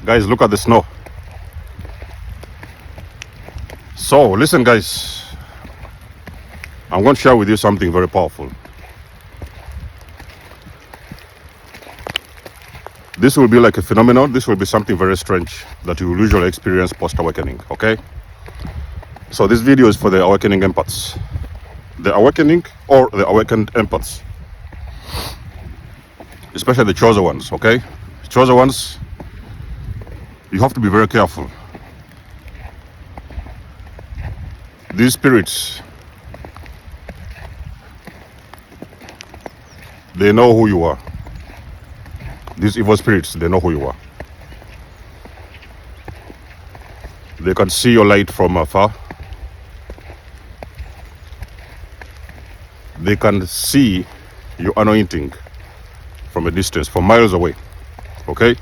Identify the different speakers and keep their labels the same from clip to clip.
Speaker 1: Guys, look at the snow. So, listen guys, I'm going to share with you something very powerful. This will be like a phenomenon. This will be something very strange that you will usually experience post-awakening, okay? So this video is for the awakening empaths. The awakening or the awakened empaths. Especially the chosen ones, okay? Chosen ones, you have to be very careful. These spirits, they know who you are. These evil spirits, they know who you are. They can see your light from afar. They can see your anointing from a distance, from miles away. Okay?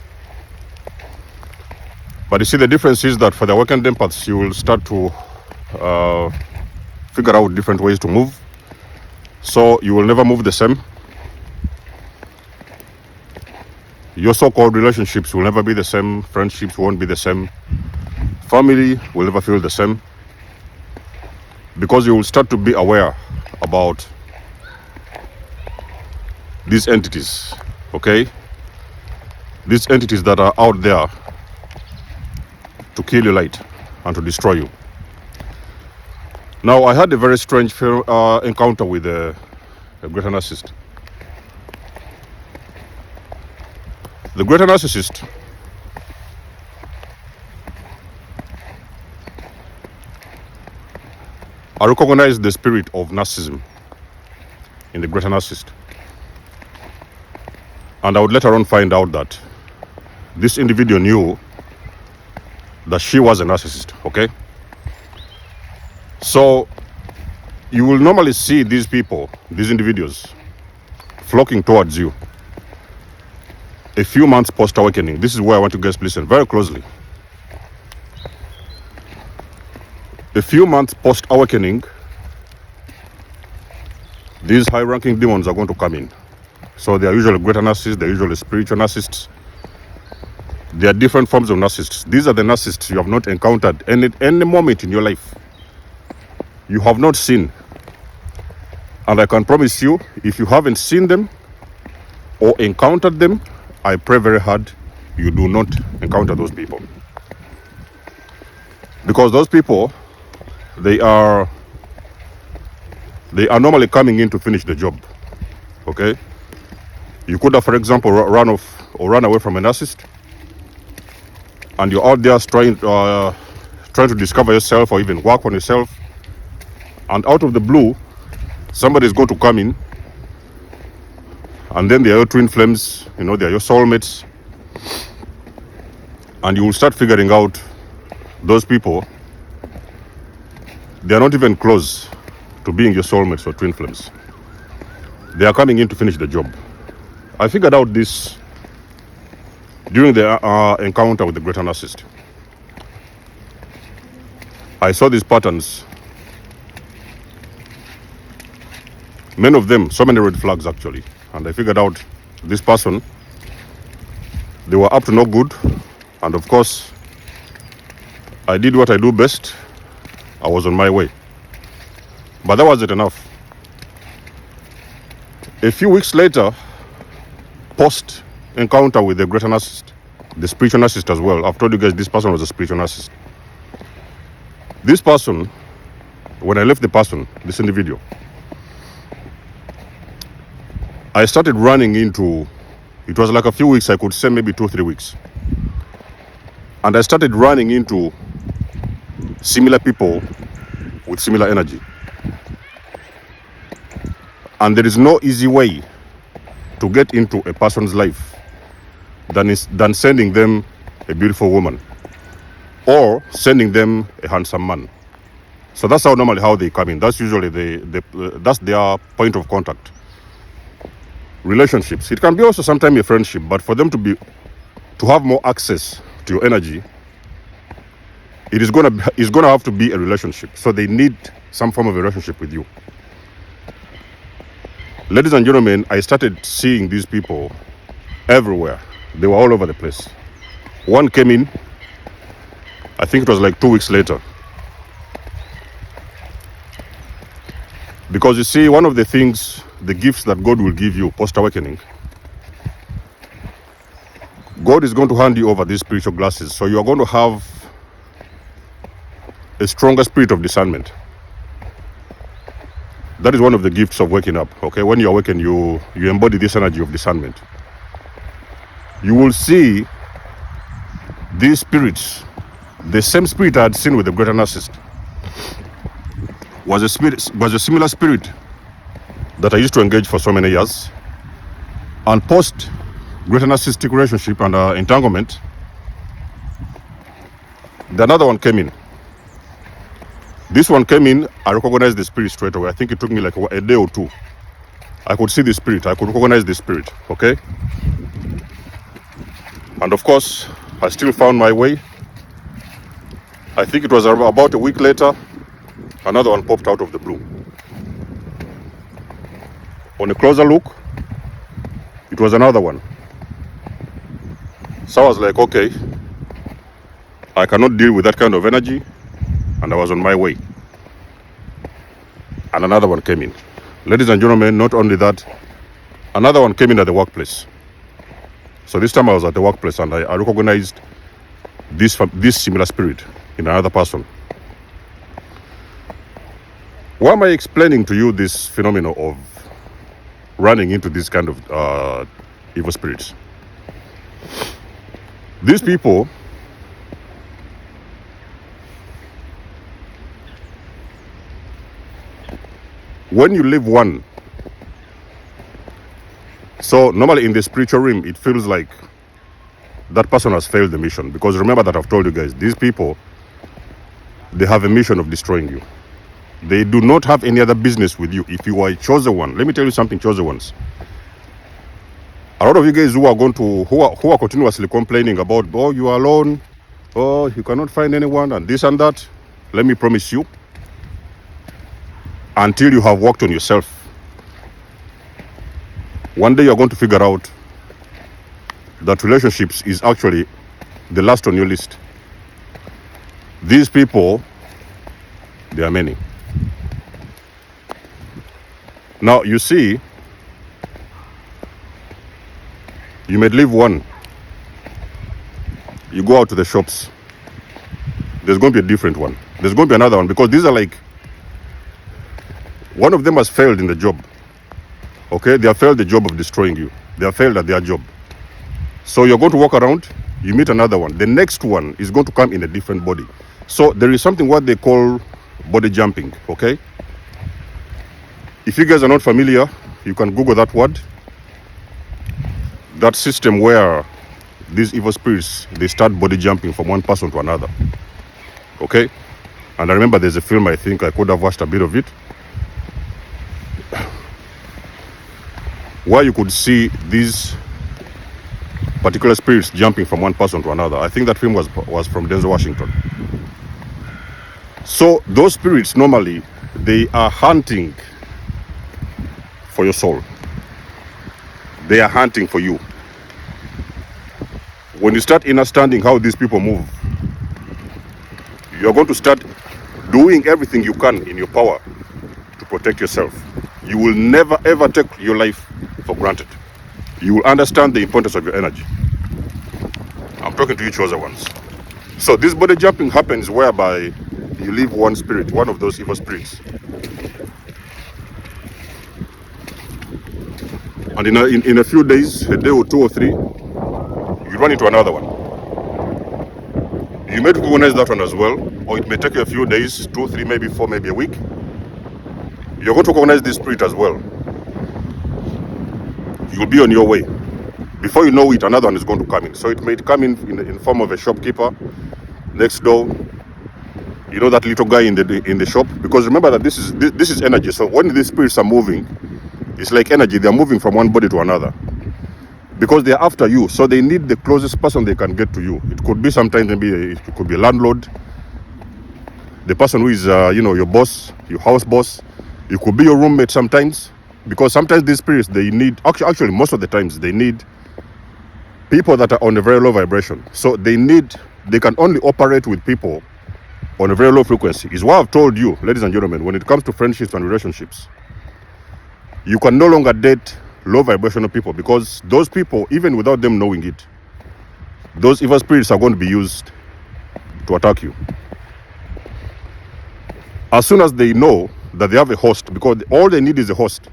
Speaker 1: But you see, the difference is that for the awakened empaths, you will start to figure out different ways to move. So you will never move the same. Your so-called relationships will never be the same. Friendships won't be the same. Family will never feel the same. Because you will start to be aware about these entities, okay? These entities that are out there to kill your light and to destroy you. Now, I had a very strange encounter with a greater narcissist. The greater narcissist I recognize the spirit of narcissism in the greater narcissist. And I would later on find out that this individual knew that she was a narcissist, okay? So you will normally see these people, these individuals, flocking towards you a few months post-awakening. This is where I want you guys to listen very closely. A few months post-awakening, these high-ranking demons are going to come in. So they are usually greater narcissists, they're usually spiritual narcissists. There are different forms of narcissists. These are the narcissists you have not encountered any moment in your life. You have not seen. And I can promise you, if you haven't seen them or encountered them, I pray very hard you do not encounter those people. Because those people, they are normally coming in to finish the job, okay? You could have, for example, run off or run away from a narcissist, and you're out there trying to discover yourself or even work on yourself, and out of the blue, somebody is going to come in, and then they are your twin flames, they are your soulmates, and you will start figuring out those people, they are not even close to being your soulmates or twin flames. They are coming in to finish the job. I figured out this during the encounter with the greater narcissist. I saw these patterns. Many of them, so many red flags actually. And I figured out this person, they were up to no good. And of course, I did what I do best. I was on my way. But that wasn't enough. A few weeks later, post encounter with the greater narcissist, the spiritual narcissist as well. I've told you guys this person was a spiritual narcissist. This person, when I left the person, this individual, I started running into, it was like a few weeks, I could say maybe 2-3 weeks. And I started running into similar people with similar energy. And there is no easy way to get into a person's life than sending them a beautiful woman or sending them a handsome man. So that's normally how they come in. That's usually that's their point of contact. Relationships. It can be also sometimes a friendship, but for them to have more access to your energy, it's gonna have to be a relationship. So they need some form of a relationship with you. Ladies and gentlemen, I started seeing these people everywhere. They were all over the place. One came in, I think it was like 2 weeks later. Because you see, one of the things, the gifts that God will give you post-awakening, God is going to hand you over these spiritual glasses. So you are going to have a stronger spirit of discernment. That is one of the gifts of waking up. Okay, when you awaken, you embody this energy of discernment. You will see these spirits, the same spirit I had seen with the greater narcissist, was a similar spirit that I used to engage for so many years. And post greater narcissistic relationship and entanglement, another one came in. This one came in, I recognized the spirit straight away. I think it took me like a day or two. I could see the spirit, I could recognize the spirit, okay? And of course, I still found my way. I think it was about a week later, another one popped out of the blue. On a closer look, it was another one. So I was like, okay, I cannot deal with that kind of energy, and I was on my way. And another one came in. Ladies and gentlemen, not only that, another one came in at the workplace. So this time I was at the workplace, and I recognized this similar spirit in another person. Why am I explaining to you this phenomenon of running into this kind of evil spirits? These people, when you leave one, so normally in the spiritual realm, it feels like that person has failed the mission. Because remember that I've told you guys, these people, they have a mission of destroying you. They do not have any other business with you. If you are a chosen one, let me tell you something, chosen ones. A lot of you guys who are continuously complaining about, oh, you are alone, oh, you cannot find anyone, and this and that. Let me promise you, until you have worked on yourself, one day you're going to figure out that relationships is actually the last on your list. These people, there are many. Now, you see, you may leave one. You go out to the shops. There's going to be a different one. There's going to be another one, because these are like, one of them has failed in the job. Okay, they have failed the job of destroying you. They have failed at their job. So you're going to walk around, you meet another one. The next one is going to come in a different body. So there is something what they call body jumping, okay? If you guys are not familiar, you can Google that word. That system where these evil spirits, they start body jumping from one person to another, okay? And I remember there's a film, I think I could have watched a bit of it, where you could see these particular spirits jumping from one person to another. I think that film was from Denzel Washington. So those spirits normally, they are hunting for your soul. They are hunting for you. When you start understanding how these people move, you're going to start doing everything you can in your power to protect yourself. You will never ever take your life for granted. You will understand the importance of your energy. I'm talking to you chosen ones. So this body jumping happens whereby you leave one spirit, one of those evil spirits, and in a few days, a day or two or three, you run into another one. You may recognize that one as well, or it may take you a few days, 2, 3, maybe 4, maybe a week. You're going to recognize this spirit as well. You'll be on your way. Before you know it, another one is going to come in. So it may come in form of a shopkeeper next door. You know, that little guy in the shop. Because remember that this is energy. So when these spirits are moving, it's like energy. They are moving from one body to another. Because they are after you, so they need the closest person they can get to you. It could be sometimes it could be a landlord, the person who is your boss, your house boss. It could be your roommate sometimes, because sometimes these spirits, they need actually most of the times they need people that are on a very low vibration. So they can only operate with people on a very low frequency. Is what I've told you, ladies and gentlemen, when it comes to friendships and relationships. You can no longer date low vibrational people, because those people, even without them knowing it, those evil spirits are going to be used to attack you. As soon as they know that they have a host, because all they need is a host.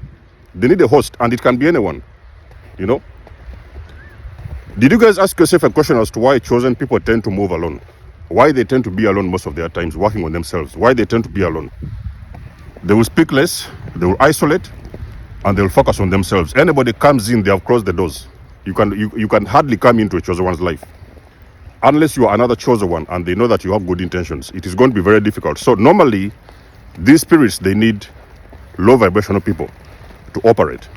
Speaker 1: They need a host, and it can be anyone, you know. Did you guys ask yourself a question as to why chosen people tend to move alone? Why they tend to be alone most of their times, working on themselves? Why they tend to be alone? They will speak less, they will isolate, and they will focus on themselves. Anybody comes in, they have closed the doors. You can hardly come into a chosen one's life. Unless you are another chosen one and they know that you have good intentions, it is going to be very difficult. So normally, these spirits, they need low vibrational people to operate.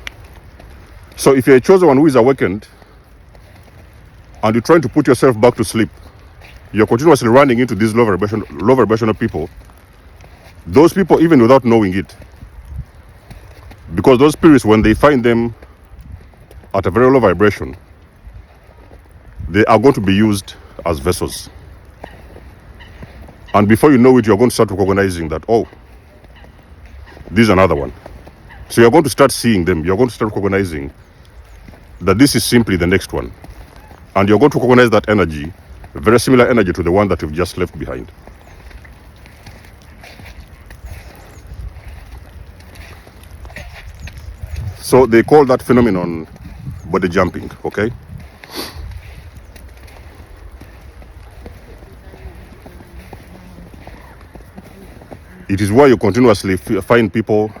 Speaker 1: So if you're a chosen one who is awakened and you're trying to put yourself back to sleep, you're continuously running into these low vibrational people. Those people, even without knowing it, because those spirits, when they find them at a very low vibration, they are going to be used as vessels. And before you know it, you're going to start recognizing that, oh, this is another one. So you're going to start seeing them. You're going to start recognizing that this is simply the next one. And you're going to recognize that energy, a very similar energy to the one that you've just left behind. So they call that phenomenon body jumping, okay? It is where you continuously find people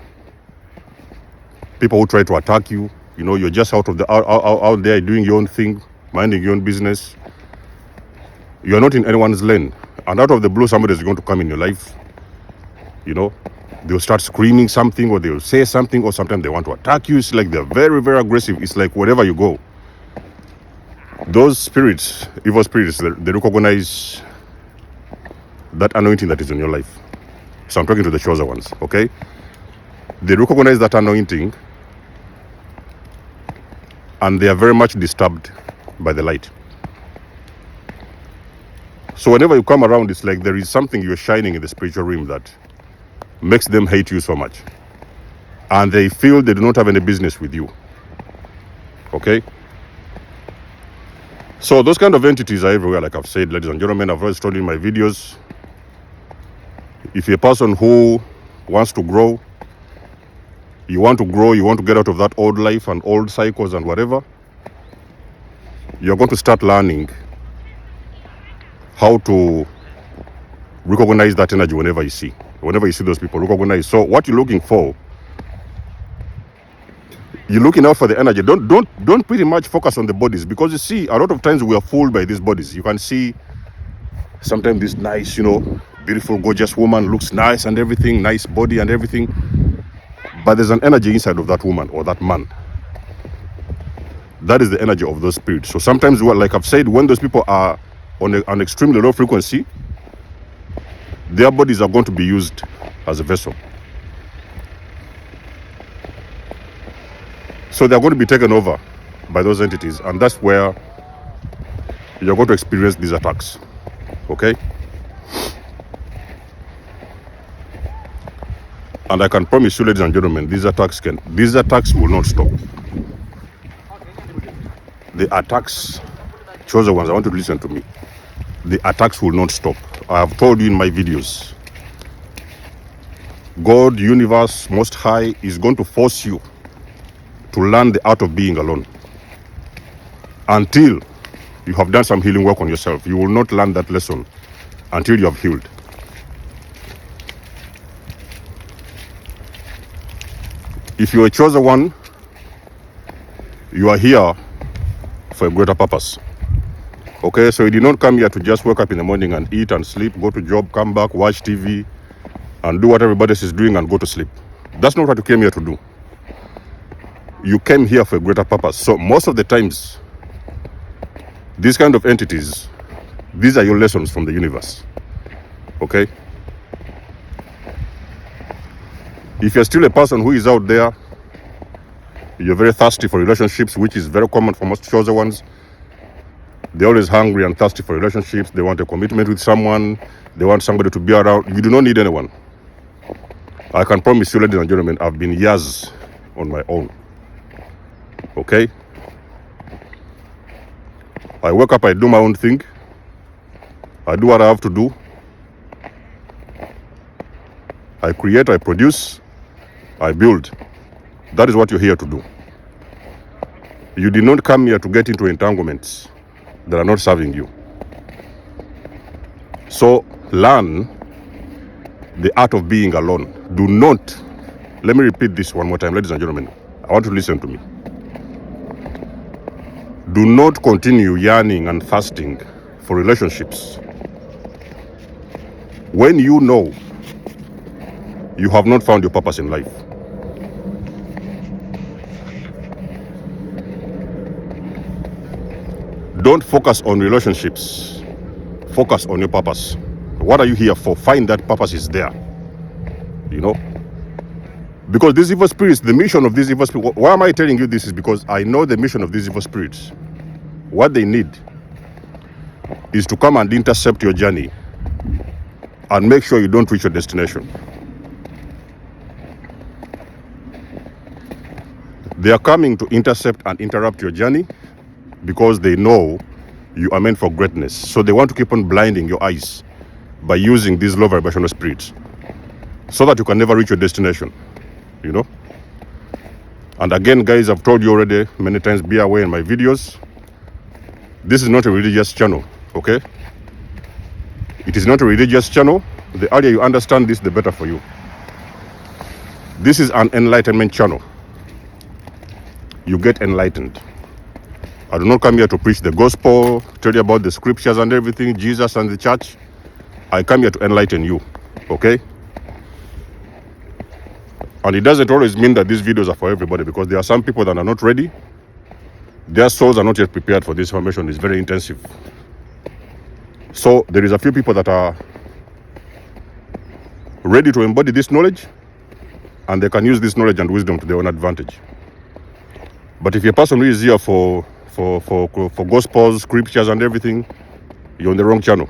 Speaker 1: who try to attack you. You know, you're just out there doing your own thing, minding your own business. You're not in anyone's lane. And out of the blue, somebody is going to come in your life. You know, they'll start screaming something, or they'll say something, or sometimes they want to attack you. It's like they're very, very aggressive. It's like wherever you go, those spirits, evil spirits, they recognize that anointing that is in your life. So I'm talking to the chosen ones, okay? They recognize that anointing, and they are very much disturbed by the light. So whenever you come around, it's like there is something you're shining in the spiritual realm that makes them hate you so much. And they feel they do not have any business with you, okay? So those kind of entities are everywhere, like I've said, ladies and gentlemen. I've always told you in my videos, if you're a person who wants to grow, you want to get out of that old life and old cycles and whatever, you're going to start learning how to recognize that energy whenever you see those people. Recognize. So what you're looking for, you're looking out for the energy. Don't pretty much focus on the bodies, because you see, a lot of times we are fooled by these bodies. You can see sometimes this nice, you know, beautiful, gorgeous woman, looks nice and everything, nice body and everything, but there's an energy inside of that woman or that man. That is the energy of those spirits. So sometimes, like I've said, when those people are on an extremely low frequency, their bodies are going to be used as a vessel. So they're going to be taken over by those entities, and that's where you're going to experience these attacks, okay? And I can promise you, ladies and gentlemen, these attacks will not stop. The attacks, chosen ones, I want you to listen to me. The attacks will not stop. I have told you in my videos, God, universe, Most High is going to force you to learn the art of being alone. Until you have done some healing work on yourself, you will not learn that lesson until you have healed. If you are a chosen one, you are here for a greater purpose. Okay, so you did not come here to just wake up in the morning and eat and sleep, go to job, come back, watch TV, and do what everybody else is doing and go to sleep. That's not what you came here to do. You came here for a greater purpose. So most of the times, these kind of entities, these are your lessons from the universe. Okay? If you're still a person who is out there, you're very thirsty for relationships, which is very common for most chosen ones. They're always hungry and thirsty for relationships. They want a commitment with someone. They want somebody to be around. You do not need anyone. I can promise you, ladies and gentlemen, I've been years on my own. Okay? I wake up, I do my own thing. I do what I have to do. I create, I produce, I build. That is what you're here to do. You did not come here to get into entanglements that are not serving you. So learn the art of being alone. Do not, let me repeat this one more time, ladies and gentlemen. I want to listen to me. Do not continue yearning and fasting for relationships when you know you have not found your purpose in life. Don't focus on relationships. Focus on your purpose. What are you here for? Find that purpose is there. You know? Because these evil spirits, the mission of these evil spirits, why am I telling you this is because I know the mission of these evil spirits. What they need is to come and intercept your journey and make sure you don't reach your destination. They are coming to intercept and interrupt your journey because they know you are meant for greatness. So they want to keep on blinding your eyes by using these low vibrational spirits so that you can never reach your destination, you know. And again, guys, I've told you already many times, be aware in my videos, this is not a religious channel, okay? It is not a religious channel. The earlier you understand this, the better for you. This is an enlightenment channel. You get enlightened. I do not come here to preach the gospel, tell you about the scriptures and everything, Jesus and the church. I come here to enlighten you, okay? And it doesn't always mean that these videos are for everybody, because there are some people that are not ready. Their souls are not yet prepared for this information. It's very intensive. So there is a few people that are ready to embody this knowledge, and they can use this knowledge and wisdom to their own advantage. But if you're a person who is here for gospels, scriptures and everything, you're on the wrong channel.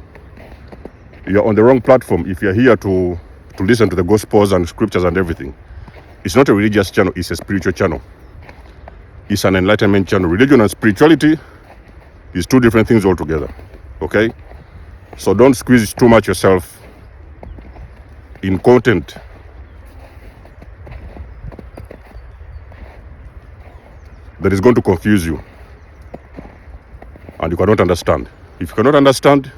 Speaker 1: You're on the wrong platform if you're here to listen to the gospels and scriptures and everything. It's not a religious channel, it's a spiritual channel. It's an enlightenment channel. Religion and spirituality is two different things altogether, okay? So don't squeeze too much yourself in content that is going to confuse you and you cannot understand. If you cannot understand,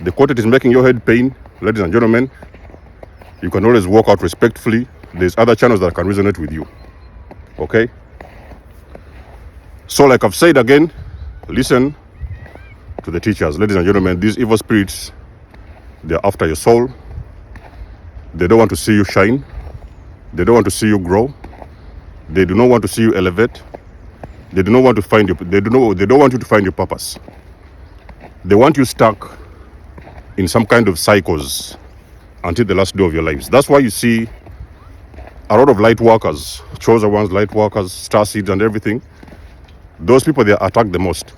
Speaker 1: the content is making your head pain, ladies and gentlemen, you can always walk out respectfully. There's other channels that can resonate with you, okay? So like I've said again, listen to the teachers. Ladies and gentlemen, these evil spirits, they're after your soul. They don't want to see you shine. They don't want to see you grow. They do not want to see you elevate. They do not want to find you. They don't want you to find your purpose. They want you stuck in some kind of cycles until the last day of your lives. That's why you see a lot of light workers, chosen ones, light workers, star seeds and everything. Those people, they are attacked the most.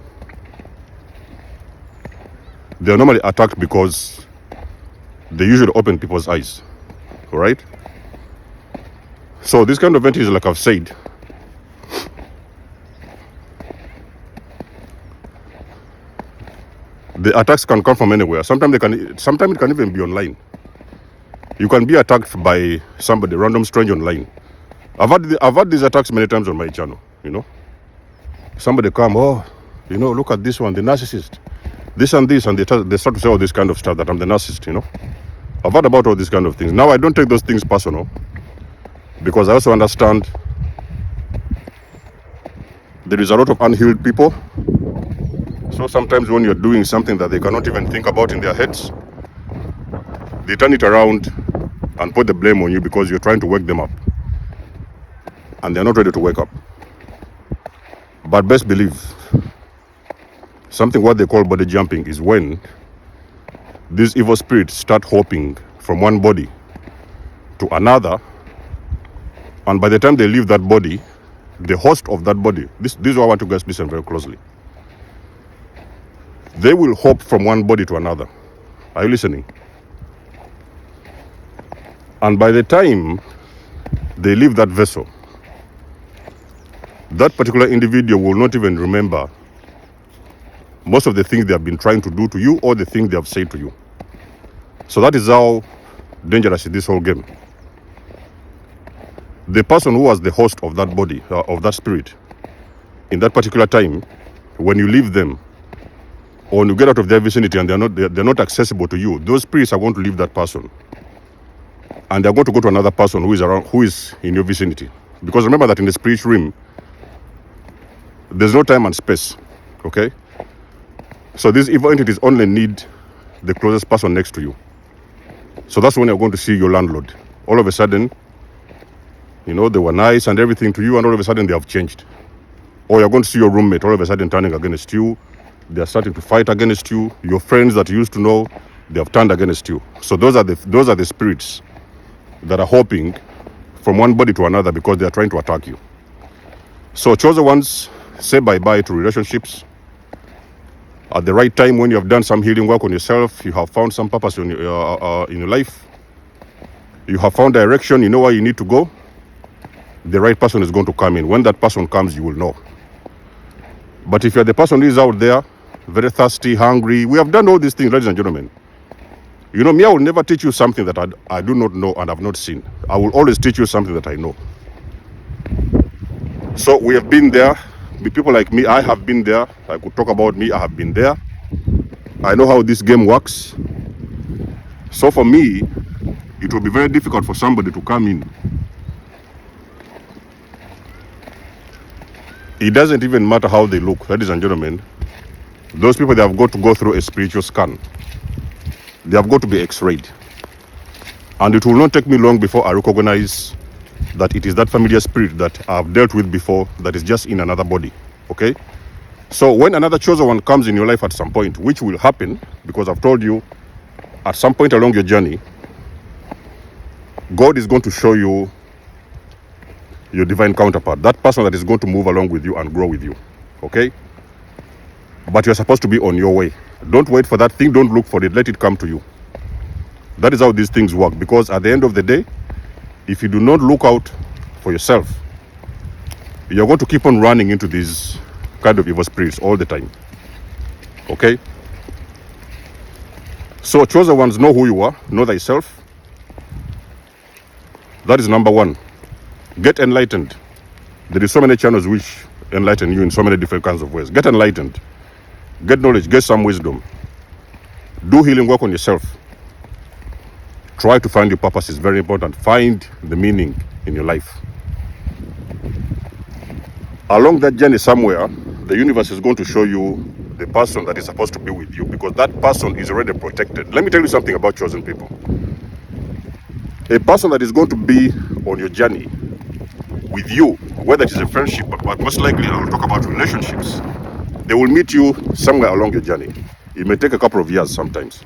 Speaker 1: They are normally attacked because they usually open people's eyes, all right? So this kind of entities, like I've said, the attacks can come from anywhere. Sometimes it can even be online. You can be attacked by somebody, random stranger online. I've had these attacks many times on my channel, you know. Somebody come, oh, you know, look at this one, the narcissist. This and this, and they start to say all this kind of stuff that I'm the narcissist, you know. I've heard about all these kind of things. Now I don't take those things personal, because I also understand there is a lot of unhealed people. So sometimes when you're doing something that they cannot even think about in their heads, they turn it around and put the blame on you because you're trying to wake them up. And they're not ready to wake up. But best believe, something what they call body jumping is when these evil spirits start hopping from one body to another, and by the time they leave that body, the host of that body, this is what I want you guys to listen very closely. They will hop from one body to another. Are you listening? And by the time they leave that vessel, that particular individual will not even remember most of the things they have been trying to do to you or the things they have said to you. So that is how dangerous is this whole game. The person who was the host of that body, of that spirit, in that particular time, when you leave them, or when you get out of their vicinity and they're not accessible to you, those spirits are going to leave that person. And they're going to go to another person who is around, who is in your vicinity. Because remember that in the spirit realm, there's no time and space. Okay? So these evil entities only need the closest person next to you. So that's when you're going to see your landlord. All of a sudden, they were nice and everything to you, and all of a sudden they have changed. Or you're going to see your roommate all of a sudden turning against you. They're starting to fight against you. Your friends that you used to know, they have turned against you. So those are the spirits that are hopping from one body to another because they are trying to attack you. So chosen ones, say bye-bye to relationships. At the right time, when you have done some healing work on yourself, you have found some purpose in your life, you have found direction, you know where you need to go, the right person is going to come in. When that person comes, you will know. But if you're the person who is out there, very thirsty, hungry, we have done all these things, ladies and gentlemen. Me, I will never teach you something that I do not know and have not seen. I will always teach you something that I know. So we have been there. With people like me, I have been there. I could talk about me, I have been there. I know how this game works. So for me, it will be very difficult for somebody to come in. It doesn't even matter how they look, ladies and gentlemen. Those people, they have got to go through a spiritual scan. They have got to be x-rayed. And it will not take me long before I recognize that it is that familiar spirit that I've dealt with before that is just in another body. Okay? So when another chosen one comes in your life at some point, which will happen, because I've told you, at some point along your journey, God is going to show you your divine counterpart, that person that is going to move along with you and grow with you. Okay? But you're supposed to be on your way. Don't wait for that thing. Don't look for it. Let it come to you. That is how these things work. Because at the end of the day, if you do not look out for yourself, you're going to keep on running into these kind of evil spirits all the time. Okay? So chosen ones, know who you are. Know thyself. That is number one. Get enlightened. There is so many channels which enlighten you in so many different kinds of ways. Get enlightened. Get knowledge. Get some wisdom. Do healing work on yourself. Try to find your purpose. Is very important. Find the meaning in your life. Along that journey somewhere, the universe is going to show you the person that is supposed to be with you, because that person is already protected. Let me tell you something about chosen people. A person that is going to be on your journey with you, whether it is a friendship, but most likely I will talk about relationships, they will meet you somewhere along your journey. It may take a couple of years sometimes.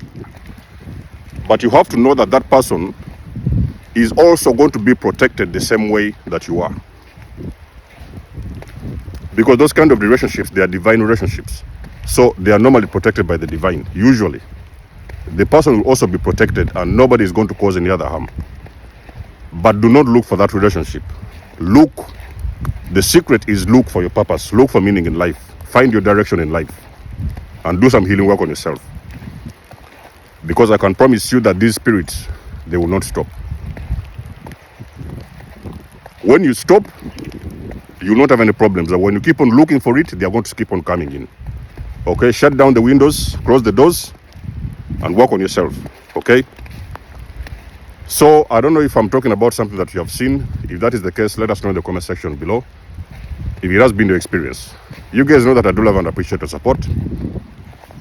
Speaker 1: But you have to know that that person is also going to be protected the same way that you are. Because those kind of relationships, they are divine relationships. So they are normally protected by the divine, usually. The person will also be protected and nobody is going to cause any other harm. But do not look for that relationship. Look, the secret is look for your purpose, look for meaning in life, find your direction in life, and do some healing work on yourself. Because I can promise you that these spirits, they will not stop. When you stop, you will not have any problems. And when you keep on looking for it, they are going to keep on coming in. Okay, shut down the windows, close the doors, and work on yourself. Okay? So, I don't know if I'm talking about something that you have seen. If that is the case, let us know in the comment section below. If it has been your experience. You guys know that I do love and appreciate your support.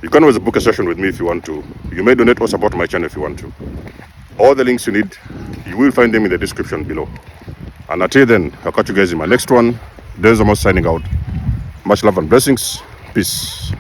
Speaker 1: You can always book a session with me if you want to. You may donate or support my channel if you want to. All the links you need, you will find them in the description below. And until then, I'll catch you guys in my next one. There's almost signing out. Much love and blessings. Peace.